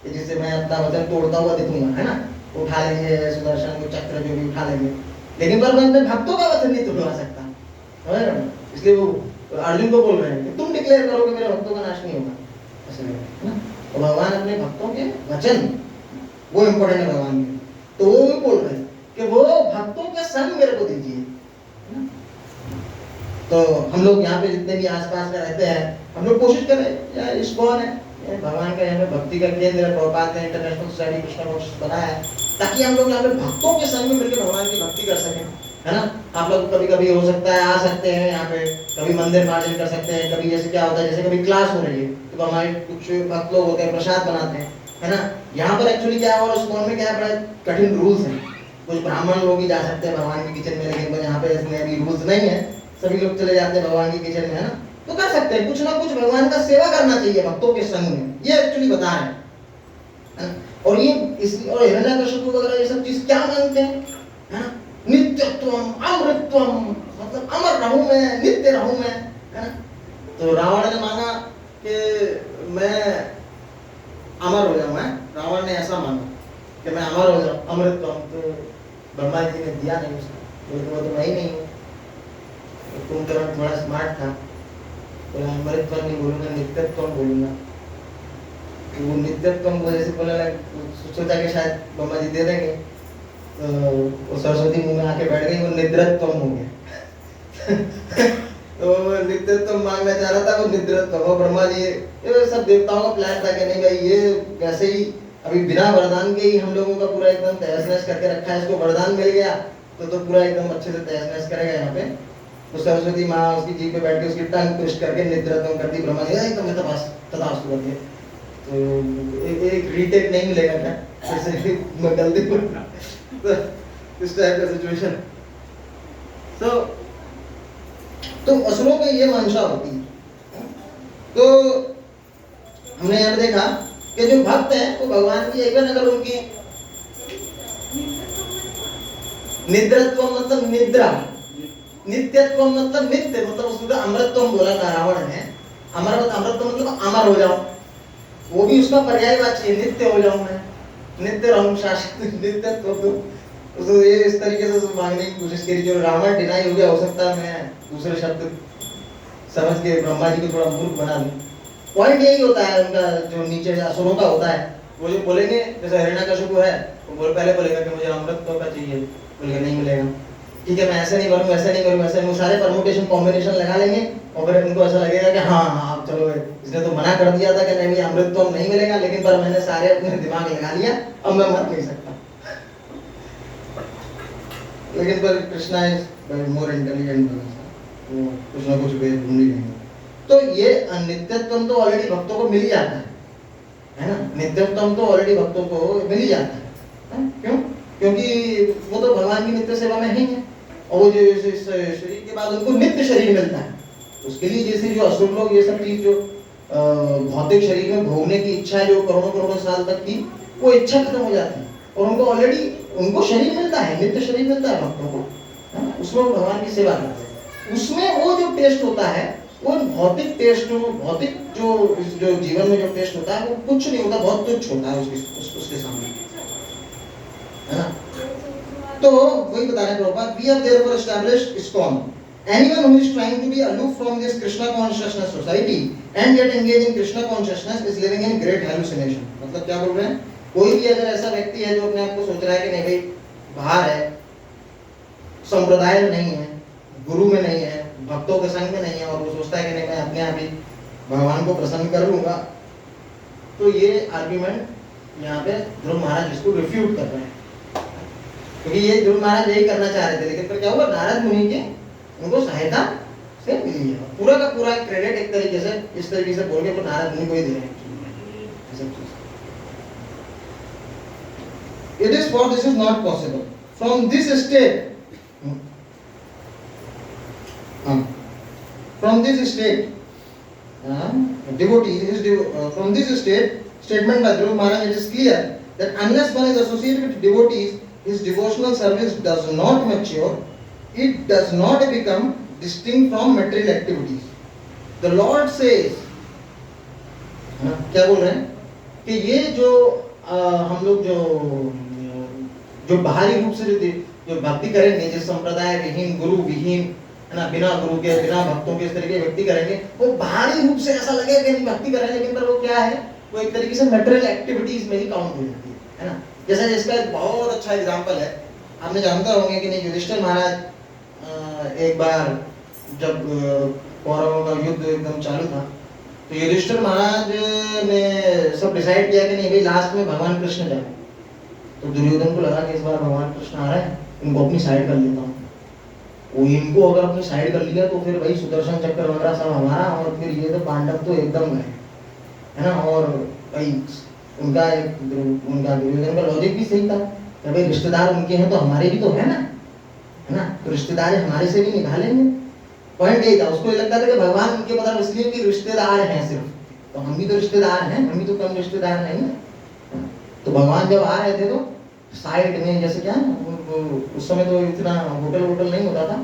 कि जिससे मैं अपना वचन तोड़ता हुआ दिखूंगा, है ना, उठा लेंगे सुदर्शन को चक्र जो भी उठा लेंगे, लेकिन पर मैं अपने भक्तों का वचन नहीं तोड़वा सकता, इसलिए वो अर्जुन को बोल रहे हैं कि तुम डिक्लेयर करो कि मेरे भक्तों का नाश नहीं होगा, ऐसे है ना। तो भगवान अपने भक्तों के वचन वो इम्पोर्टेंट है भगवान के, तो वो भी बोल रहे हैं कि वो भक्तों के संग मेरे को दीजिए। तो हम लोग यहाँ पे जितने भी आसपास में रहते हैं हम लोग कोशिश करें, यार इस्कॉन है भगवान का यहाँ पे भक्ति का केंद्र है, प्रभुपाद ने इंटरनेशनल सोसाइटी कृष्णा बनाया है, ताकि हम लोग यहाँ पे भक्तों के संग में मिलकर भगवान की भक्ति कर सकें, है ना। आप लोग कभी कभी हो सकता है आ सकते हैं यहाँ पे, कभी मंदिर मार्जन कर सकते हैं, कभी जैसे क्या होता है, जैसे कभी क्लास हो रही है तो हमारे कुछ भक्त लोग होते हैं प्रसाद बनाते हैं, है ना। यहाँ पर एक्चुअली क्या है, और उस कौन में क्या है, बड़ा कठिन रूल्स हैं। कुछ ब्राह्मण लोग ही जा सकते हैं भगवान के किचन में, लेकिन यहाँ पे इसमें अभी रूल्स नहीं है, सभी लोग चले जाते हैं भगवान के किचन में, है ना। तो कर सकते हैं, कुछ ना कुछ भगवान का सेवा करना चाहिए भक्तों के संग में, ये एक्चुअली बता रहे हैं। और ये और हिरण्यकशिपु वगैरह ये सब चीज क्या मानते हैं, है ना। नित्यत्वम अमृतत्वम, मतलब अमर रहूं मैं, नित्य रहूं मैं, है ना। तो रावण ने माना कि मैं अमर हो जाऊं, है। रावण ने ऐसा माना कि मैं अमर हो जाऊं, अमृतत्वम। तो ब्रह्मा जी ने दिया नहीं उसको, वो तो मैं ही नहीं हूँ। कुंभकर्ण थोड़ा स्मार्ट था, तो अमृतत्वम नहीं बोलूंगा, नित्यत्वम बोलूंगा। वो नित्यत्वम को जैसे बोला, सोचा कि शायद ब्रह्मा जी दे देंगे, तो वो सरस्वती मुंह में आके बैठ गई, वो निद्रत्वम हो गया। तो नित्यत्वम मांगना चाह रहा था, वो निद्रत्वम। और ब्रह्मा जी, ये सब देवताओं का प्लान था कि नहीं भाई, ये वैसे ही अभी बिना वरदान के ही हम लोगों का पूरा एकदम तहस नहस करके रखा है, इसको वरदान मिल गया तो पूरा एकदम अच्छे से तहस नहस करेगा यहाँ पे। तो सरस्वती माँ उसकी जीभ पे बैठ के उसकी टंग ट्विस्ट करके निद्रत्वम कर दी। ब्रह्मा जी एकदम तथास्तु कर दिया। तो एक रीटेक नहीं मिलेगा क्या, जैसे मैं गलती तो इस टाइप का सिचुएशन। तो असुरों की ये मंशा होती है। तो हमने यहाँ देखा कि जो भक्त हैं वो भगवान की, एक अगर उनकी निद्रत्व मतलब निद्रा, नित्यत्व मतलब नित्य, मतलब उसमें अमृतत्व बोला था रावण ने। अमृतत्व मतलब अमर हो जाऊं, वो भी उसका पर्यायवाची है, नित्य हो जाऊं मैं, नित्य रहूं, शाश्वत नित्यत्व। तो ये इस तरीके से मांगने की कोशिश करी, जो रावण डिनाई हो गया। हो सकता है मैं दूसरे शब्द समझ के ब्रह्मा जी को थोड़ा मूर्ख बना दूं। पॉइंट यही होता है उनका, जो नीचे असुरों का होता है, वो जो बोलेंगे, जैसे हिरण्यकशिपु है, वो पहले बोलेगा कि मुझे अमृतत्व का चाहिए, बोलेगा नहीं मिलेगा, ठीक है मैं ऐसे नहीं करूँ, ऐसे नहीं करूँ, ऐसे नहीं, सारे परमुटेशन कॉम्बिनेशन लगा लेंगे, और फिर उनको ऐसा लगेगा कि हाँ हाँ चलो इसने तो मना कर दिया था कि नहीं अमृतत्व नहीं मिलेगा, लेकिन पर मैंने सारे अपने दिमाग लगा लिया, अब मैं मर नहीं सकता। लेकिन पर कृष्णा इज मोर इंटेलिजेंट, वो कुछ ना कुछ वे ढूंढ ही लेंगे। तो ये नित्यत्व तो ऑलरेडी भक्तों को मिल ही जाता है ना। नित्यत्व तो ऑलरेडी भक्तों को मिल ही जाता है। क्यों? क्योंकि वो तो भगवान की नित्य सेवा में ही है, और वो जो इस शरीर के बाद उनको नित्य शरीर मिलता है। उसके लिए जैसे जो असुर लोग ये सब चीज जो भौतिक शरीर में भोगने की इच्छा है, जो करोड़ों करोड़ों साल तक की, वो इच्छा खत्म हो जाती है, और उनको ऑलरेडी उनको शरीर मिलता है, नित्य शरीर मिलता है भक्तों को, उसमें वो भगवान की सेवा करते हैं। उसमें वो जो टेस्ट होता है, वो भौतिक टेस्ट, भौतिक जो जीवन में जो टेस्ट होता है, वो कुछ नहीं होता, बहुत तुच्छ होता है उसके सामने, है ना। तो वही बता रहे हैं Prabhupada, we have therefore established ISKCON. Anyone who is trying to be aloof from this Krishna consciousness society and yet engage in Krishna consciousness is living in great hallucination. मतलब क्या बोल रहे हैं, कोई भी अगर ऐसा व्यक्ति है जो अपने आप को सोच रहा है कि नहीं भाई बाहर है, संप्रदाय में नहीं है, गुरु में नहीं है, भक्तों के संग में नहीं है, और वो सोचता है कि नहीं मैं अपने आप ही भगवान को प्रसन्न कर लूंगा, तो ये आर्ग्यूमेंट यहाँ पे ध्रुव महाराज इसको रिफ्यूट कर रहे हैं। क्योंकि ये ध्रुव महाराज यही करना चाह रहे थे, लेकिन फिर क्या हुआ, नारद मुनि के उनको सहायता से मिली है। पूरा का पूरा क्रेडिट एक तरीके से इस तरीके से बोल के तो नारद मुनि को ही दे रहे हैं। It is for this is not possible. From this state, from this state, devotees, from this state, statement by Dhruv Maharaj, it is clear that unless one is associated with devotees, his devotional service does not mature, it does not become distinct from material activities. The Lord says, क्या बोल रहे हैं कि ये जो हम लोग जो बाहरी रूप से जो भक्ति करेंगे, जिस संप्रदाय विहीन, गुरु विहीन, है ना, बिना गुरु के, बिना भक्तों के इस तरीके भक्ति करेंगे, वो बाहरी रूप से ऐसा लगेगा कि भक्ति कर रहे हैं, लेकिन पर वो क्या है, वो एक तरीके से मटेरियल एक्टिविटीज में ही काउंट हो जाती है ना। जैसा इसका एक बहुत अच्छा एग्जांपल है, आपने जानते होंगे कि नहीं, युधिष्ठिर महाराज एक बार जब कौरवों का युद्ध एकदम चालू था, तो युधिष्ठिर महाराज ने सब डिसाइड किया कि नहीं भाई लास्ट में भगवान कृष्ण जाए, तो दुर्योधन को लगा कि इस बार भगवान कृष्ण आ रहे हैं, इनको अपनी साइड कर लेता हूँ। वो इनको अगर अपनी साइड कर लिया तो फिर भाई सुदर्शन चक्र वगैरह सब हमारा, और फिर ये तो पांडव तो एकदम गए, है ना। और भाई उनका दुर्योधन का लॉजिक भी सही था कि भाई रिश्तेदार उनके हैं तो हमारे भी तो है ना, तो रिश्तेदार हमारे से भी निकालेंगे। पॉइंट यही था, उसको ये लगता था कि भगवान उनके मतलब इसलिए कि रिश्तेदार हैं सिर्फ, तो हम भी तो रिश्तेदार हैं, हम भी तो कम रिश्तेदार नहीं है। तो भगवान जब आ रहे थे तो साइड में, जैसे क्या उस समय तो इतना होटल नहीं होता था,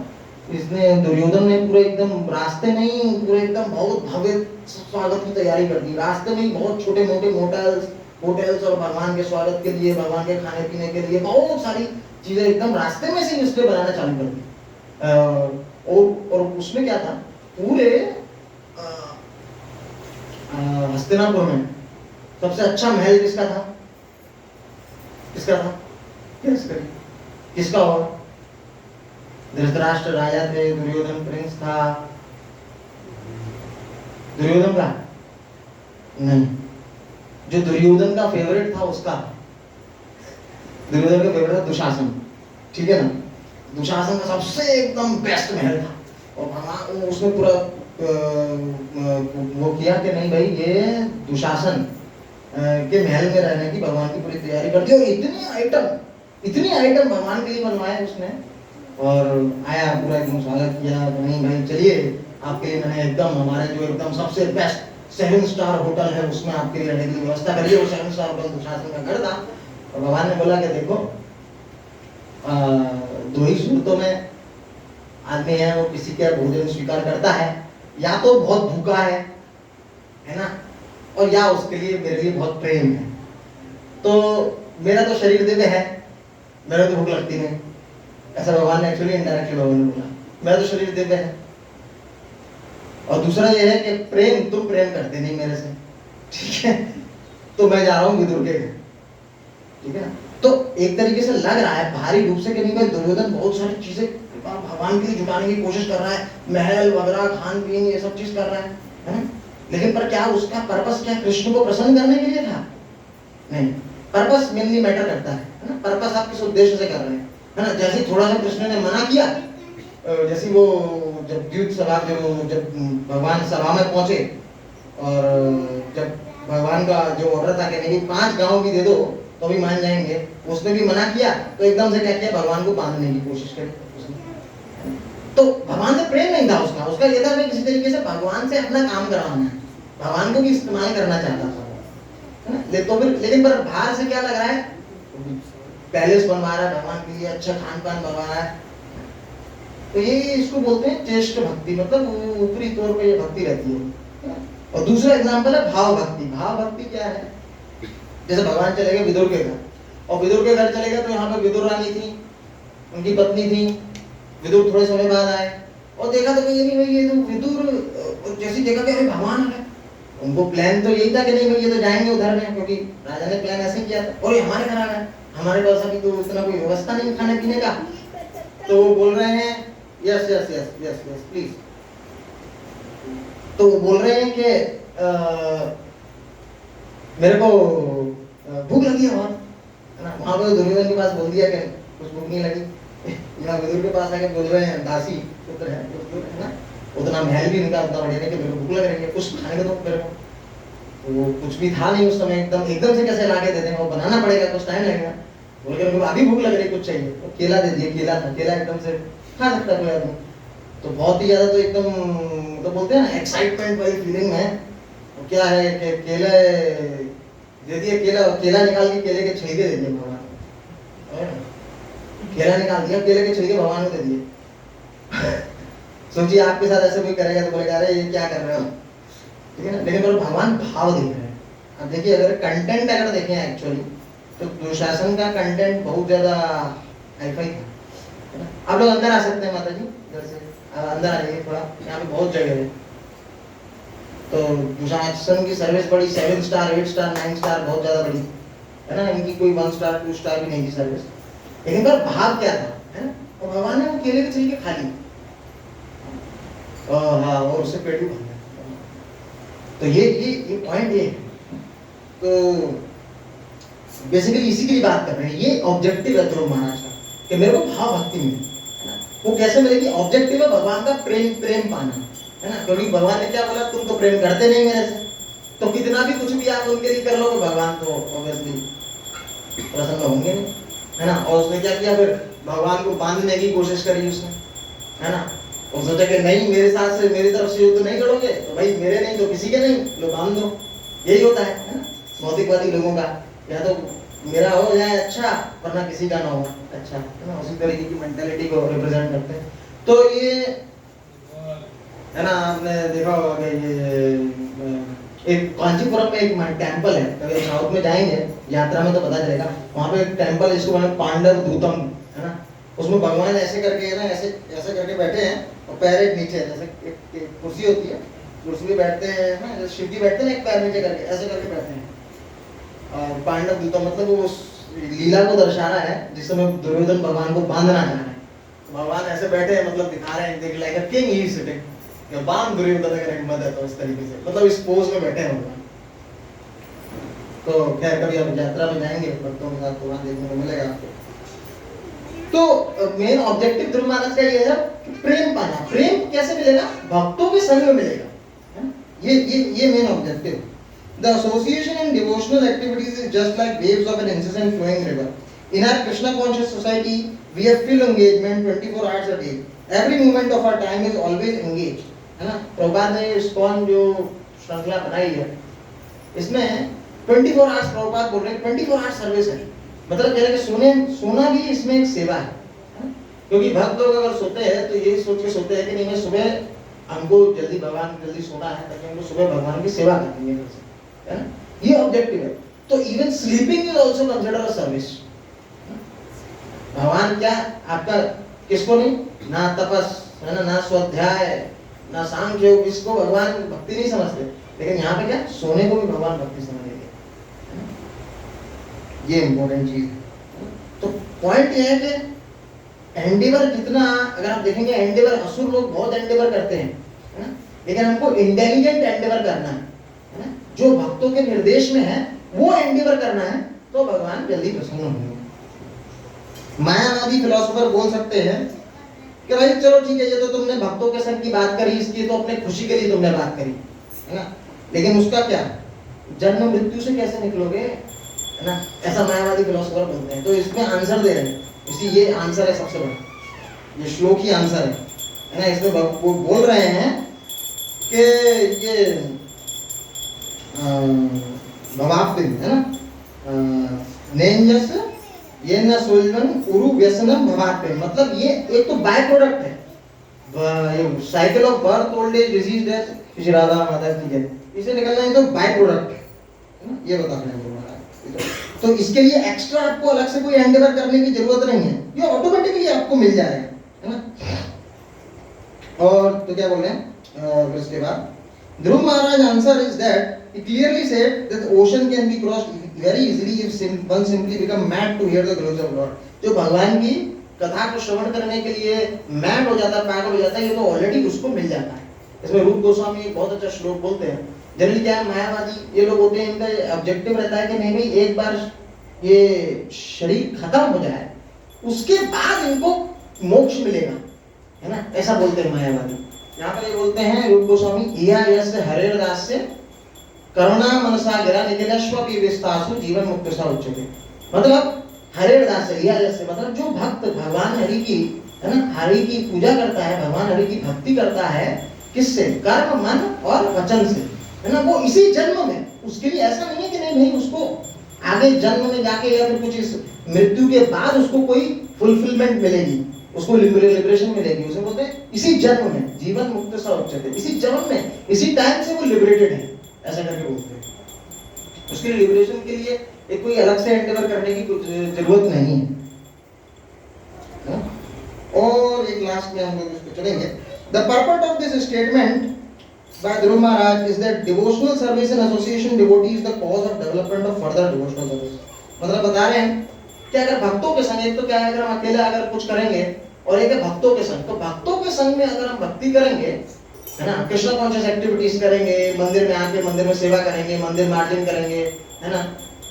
इसने दुर्योधन ने पूरे एकदम रास्ते में ही पूरे एकदम बहुत भव्य स्वागत की तैयारी कर दी। रास्ते में ही बहुत छोटे मोटे होटल्स और भगवान के स्वागत के लिए, भगवान के खाने पीने के लिए बहुत सारी चीजें एकदम रास्ते में से इसने बनाना चालू कर दी। और उसमें क्या था, पूरे हस्तिनापुर में सबसे अच्छा महल किसका था? किसका हुआ? धृतराष्ट्र राजा थे, दुर्योधन प्रिंस था। दुर्योधन का नहीं, जो दुर्योधन का फेवरेट था उसका, दुर्योधन का फेवरेट था दुशासन, ठीक है ना। दुशासन का सबसे एकदम बेस्ट महल था, और भगवान उसने पूरा वो किया कि नहीं भाई ये दुशासन के महल में रहने की भगवान की पूरी तैयारी कर दी। और इतनी आइटम भगवान के लिए बनवाए उसने, और आया पूरा एकदम स्वागत किया। नहीं भाई चलिए, आपके लिए मैंने एकदम हमारे जो एकदम सबसे बेस्ट 7 स्टार होटल है उसमें आपके लिए रहने की व्यवस्था करिए। वो 7 स्टार होटल दुशासन का घर था। और भगवान ने बोला कि देखो, दो ही सूरतों में आदमी है वो किसी का भोजन स्वीकार करता है, या तो बहुत भूखा है ना, और या उसके लिए मेरे लिए बहुत प्रेम है। तो मेरा तो शरीर दिव्य है, मेरे तो भूख लगती नहीं, ऐसा भगवान ने एक्चुअली इनडायरेक्टली भगवान ने बोला, मेरा तो शरीर दिव्य है। और दूसरा ये है कि तुम प्रेम करते नहीं मेरे से, ठीक है, तो मैं जा रहा हूँ विदुर के घर, ठीक है ना। तो एक तरीके से लग रहा है भारी रूप से कि नहीं भाई दुर्योधन बहुत सारी चीजें भगवान के लिए जुटाने की कोशिश कर रहा है, महल वगैरह खान पीन ये सब चीज कर रहा है ना। लेकिन पर क्या उसका पर्पस क्या कृष्ण को प्रसन्न करने के लिए था? नहीं, पर्पस मेनली मैटर करता है ना। पर्पस आप किस उद्देश्य से कर रहे हैं, है ना। जैसे थोड़ा सा कृष्ण ने मना किया, जैसे वो जब द्यूत सभा जब भगवान सभा में पहुंचे, और जब भगवान का जो ऑर्डर था कि नहीं 5 गांव भी दे दो तो भी मान जाएंगे, उसने भी मना किया, तो एकदम से क्या किया, भगवान को बांधने की कोशिश करी। तो भगवान से प्रेम नहीं था उसका ये था मैं किसी तरीके से भगवान से अपना काम करवाना है, भगवान को भी इस्तेमाल करना चाहता था, है ना। तो फिर लेकिन पर बाहर से क्या लग रहा है, पैलेस बनवा रहा है भगवान के लिए, अच्छा खान पान बनवा रहा है। तो ये इसको बोलते हैं चेष्ट भक्ति, मतलब ऊपरी तौर पे ये भक्ति रहती है। और दूसरा एग्जांपल है भाव भक्ति। भाव भक्ति क्या है, जैसे भगवान चले गए विदुर के घर, और विदुर के घर चले गए तो यहाँ पे विदुर रानी थी, उनकी पत्नी थी। विदुर थोड़े समय बाद आए और देखा तो ये नहीं भाई ये तो विदुर, जैसे देखा कि अरे भगवान आ गए। उनको प्लान तो यही था कि नहीं भाई ये तो जाएंगे उधर में, क्योंकि राजा ने प्लान ऐसे किया था, और ये हमारे घर आ गए, हमारे पास अभी तो इतना कोई व्यवस्था नहीं खाने पीने का। तो वो बोल रहे हैं yes yes yes yes yes please. तो वो बोल रहे हैं कि मेरे को भूख लगी है बहुत, है ना। वहां पर दुर्योधन के पास बोल दिया कि कुछ भूख नहीं लगी। यहाँ विदुर के पास आके बोल रहे हैं दासी पुत्र है ना, उतना महल भी उनका उतना बढ़िया नहीं कि मेरे को भूख लग रही है, कुछ खाने को दो मेरे को। तो वो कुछ भी था नहीं उस समय, एकदम से कैसे लाके दे देंगे, वो बनाना पड़ेगा, कुछ टाइम लगेगा। बोल के उनको अभी भूख लग रही, कुछ चाहिए, तो केला दे दिए। केला था, केला एकदम से खा सकता कोई आदमी, तो बहुत ही ज्यादा तो एकदम तो बोलते हैं ना एक्साइटमेंट वाली फीलिंग में। तो क्या है कि केले दे दिए, केला निकाल के केले के छिलके दे दिए भगवान, केला निकाल दिया, केले के छिलके भगवान को दे दिए। सोचिए आपके साथ ऐसे कोई करेगा तो बोलेगा अरे ये क्या कर रहे हो, ठीक है ना। लेकिन तो भगवान भाव देख रहे हैं। अब देखिए अगर कंटेंट अगर देखें एक्चुअली तो दुशासन का कंटेंट बहुत ज्यादा हाईफाई था। आप लोग अंदर आ सकते हैं माता जी, इधर से अंदर आ जाइए थोड़ा, यहाँ पे बहुत जगह है। तो दुशासन की सर्विस बड़ी 7 स्टार 8 स्टार 9 स्टार बहुत ज्यादा बड़ी है ना, इनकी कोई 1 स्टार 2 स्टार भी नहीं थी सर्विस। लेकिन पर भाव क्या था, है ना। और भगवान ने वो केले के छिलके खा लिए, हाँ, और उससे पेट भी भर गया। तो ये पॉइंट ये है। तो बेसिकली इसी की बात कर रहे हैं। ये ऑब्जेक्टिव है ध्रुव महाराज का कि मेरे को भाव भक्ति मिले, है ना। वो कैसे मिलेगी? ऑब्जेक्टिव है भगवान का प्रेम पाना, है ना। क्योंकि भगवान ने क्या बोला, तुम तो प्रेम करते नहीं मेरे से, तो कितना भी कुछ भी आप उनके लिए कर लो, भगवान तो ऑब्वियसली प्रसन्न होंगे नहीं, है ना। और उसने क्या किया, फिर भगवान को बांधने की कोशिश करी उसने, है ना। और सोचा कि नहीं, मेरे साथ से मेरी तरफ से युद्ध नहीं करोगे तो भाई मेरे नहीं तो किसी के नहीं, लो बांध दो। यही होता है ना भौतिकवादी लोगों का, या तो मेरा हो जाए अच्छा वरना किसी का ना हो अच्छा, है ना। उसी तरीके की मेंटालिटी को रिप्रेजेंट करते हैं। तो ये है ना, आपने देखा होगा कि ये एक कांचीपुरम में एक टेम्पल है, कभी साउथ में जाएंगे यात्रा में तो पता चलेगा, वहाँ पे एक टेम्पल है जिसको बोलते पांडव दूतम, है ना। उसमें भगवान ऐसे करके ना, ऐसे ऐसे करके बैठे हैं और पैर एक नीचे, जैसे एक कुर्सी होती है, कुर्सी पे बैठते हैं ना, जैसे शिव जी बैठते हैं एक पैर नीचे करके, ऐसे करके बैठे हैं। और पांडव दूतम मतलब वो लीला को दर्शा रहा है जिसमें दुर्योधन भगवान को बांधना चाह रहे हैं। भगवान ऐसे बैठे हैं, मतलब दिखा रहे हैं, देख like a king he is sitting, या बांध दुर्योधन अगर हिम्मत है तो इस तरीके से, मतलब इस पोज में बैठे हैं भगवान। तो खैर कभी हम यात्रा में जाएंगे भक्तों के साथ तो वहां देखने को मिलेगा आपको। तो मेन ऑब्जेक्टिव ध्रुव महाराज का ये है कि प्रेम पाना। प्रेम कैसे मिलेगा? भक्तों के संग में मिलेगा, है ना। ये main objective. The association in devotional activities is just like waves of an incessant flowing river. In our Krishna conscious society, we have full engagement 24 hours a day. Every moment of our time is always engaged, है ना। प्रभुपाद ने ISKCON जो श्रृंखला बनाई है, इसमें 24 hours Prabhupada बोल रहे हैं, 24 आवर्स सर्विस है। मतलब कह रहे हैं कि सोना भी इसमें एक सेवा है, क्योंकि भक्त लोग अगर सोते हैं तो ये सोच के सोते हैं कि नहीं, मैं सुबह हमको जल्दी भगवान जल्दी सोना है ताकि हमको सुबह भगवान की सेवा करनी है, है ना। ये ऑब्जेक्टिव है। तो even sleeping is also consider a service. भगवान क्या आपका किसको नहीं, ना तपस, है ना स्वाध्याय, ना सांख्य योग, इसको भगवान भक्ति नहीं समझते, लेकिन यहाँ पे क्या सोने को भी भगवान भक्ति समझ लेंगे। ये इंपॉर्टेंट चीज है। तो पॉइंट ये है कि एंडेवर जितना, अगर आप देखेंगे एंडेवर, असुर लोग बहुत एंडेवर करते हैं, है ना, लेकिन हमको इंटेलिजेंट एंडेवर करना है ना, जो भक्तों के निर्देश में है वो एंडेवर करना है, तो भगवान जल्दी प्रसन्न होंगे। मायावादी फिलोसोफर बोल सकते हैं कि भाई चलो ठीक है, ये तो तुमने भक्तों के संग की बात करी, इसकी तो अपने खुशी के लिए तुमने बात करी, है ना, लेकिन उसका क्या, जन्म मृत्यु से कैसे निकलोगे, है ना, ऐसा मायावादी फिलोसोफर बोलते हैं। तो इसमें आंसर दे रहे हैं, इसी ये आंसर है सबसे बड़ा, ये श्लोक ही आंसर है ना। इसमें वो बोल रहे हैं कि ये भवाप्ति है ना, नेंजस ये न सोल्वन उरु व्यसनम भवाप्ति, मतलब ये एक तो बाय प्रोडक्ट है, ये cycle of birth old age disease death, Shri Radha माता की जय, इसे निकलना है तो बाय प्रोडक्ट है ना, ये बता रहे हैं। तो इसके लिए एक्स्ट्रा आपको अलग से कोई एंडेवर करने की जरूरत नहीं है, ये ऑटोमेटिकली आपको मिल जाएगा, है ना। और तो क्या बोल रहे हैं इसके बाद, Dhruv Maharaj answer is that he clearly said that the ocean can be crossed very easily if one simply become mad to hear the glories of Lord. जो भगवान की कथा को श्रवण करने के लिए मैड हो जाता है, पागल हो जाता है, ये तो ऑलरेडी उसको मिल जाता है। इसमें रूप गोस्वामी एक बहुत अच्छा श्लोक बोलते हैं। जनरली क्या है, मायावादी ये लोग होते हैं, इनका ऑब्जेक्टिव रहता है कि नहीं भाई एक बार ये शरीर खत्म हो जाए उसके बाद इनको मोक्ष मिलेगा, है ना, ऐसा बोलते हैं मायावादी। यहाँ पर ये बोलते हैं रूप गोस्वामी, इया यस्य हरेर दास से करुणा मनसा गिरा निखिलेश्वपि विस्तासु जीवन मुक्त सा उच्चते। मतलब हरेर दास से, इया यस्य मतलब जो भक्त भगवान हरि की, है ना, हरि की पूजा करता है, भगवान हरि की भक्ति करता है, किससे, कर्म मन और वचन से, है ना, वो इसी जन्म में, उसके लिए ऐसा नहीं है कि नहीं भाई उसको आगे जन्म में जाके या फिर कुछ इस मृत्यु के बाद उसको कोई फुलफिलमेंट मिलेगी, उसको लिबरेशन मिलेगी, उसे बोलते हैं इसी जन्म में जीवन मुक्त सा उच्चते, इसी जन्म में इसी टाइम से वो लिबरेटेड है, ऐसा करके बोलते हैं। उसके लिबरेशन के लिए एक कोई अलग से एंडेवर करने की कुछ जरूरत नहीं है। और एक लास्ट में हम लोग इसको चलेंगे। The purpose of this statement by Dhruv Maharaj is that devotional service and association devotee is the cause of development of further devotional service. मतलब बता रहे हैं कि अगर भक्तों के संग, एक तो क्या है अगर हम अकेले अगर कुछ करेंगे और एक है भक्तों के संग, तो भक्तों के संग में अगर हम भक्ति करेंगे, है ना, कृष्ण कॉन्शियस एक्टिविटीज करेंगे, मंदिर में आके मंदिर में सेवा करेंगे, मंदिर मार्जिन करेंगे, है ना,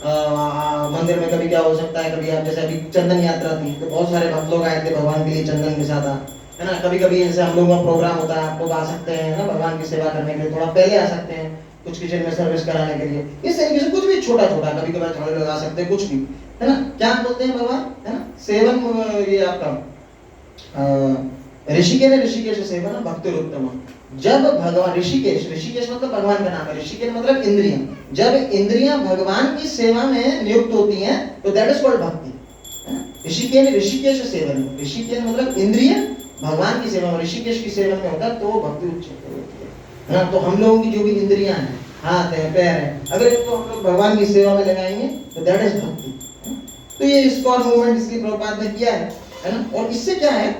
मंदिर में कभी क्या हो सकता है, कभी आप जैसे अभी चंदन यात्रा थी तो बहुत सारे भक्त लोग आए थे भगवान के लिए चंदन के साथ, है ना। कभी कभी जैसे हम लोगों का प्रोग्राम होता है, आप लोग आ सकते हैं ना भगवान की सेवा करने के लिए, थोड़ा पहले आ सकते हैं कुछ किचन में सर्विस कराने के लिए, इस तरीके से कुछ भी छोटा छोटा, कभी कभार थोड़े लोग आ सकते हैं, कुछ भी, है ना। क्या बोलते हैं भगवान, है ना, सेवन, ये आपका ऋषिकेश सेवन भक्ति उत्तम। जब भगवान ऋषिकेश मतलब भगवान का नाम है, ऋषिकेश मतलब इंद्रियां, जब इंद्रियां भगवान की सेवा में नियुक्त होती हैं तो दैट इज कॉल्ड भक्ति, है ना। ऋषिकेश सेवन, ऋषिकेश मतलब इंद्रिय भगवान की सेवा में, ऋषिकेश की सेवा में होता है तो भक्ति उच्च होती है ना। तो हम लोगों की जो भी इंद्रियां हैं, हाथ है, पैर है, अगर इनको हम लोग भगवान की सेवा में लगाएंगे तो दैट इज भक्ति। तो ये स्कॉल मूवमेंट इसकी प्रभुपाद ने किया है ना। और इससे क्या है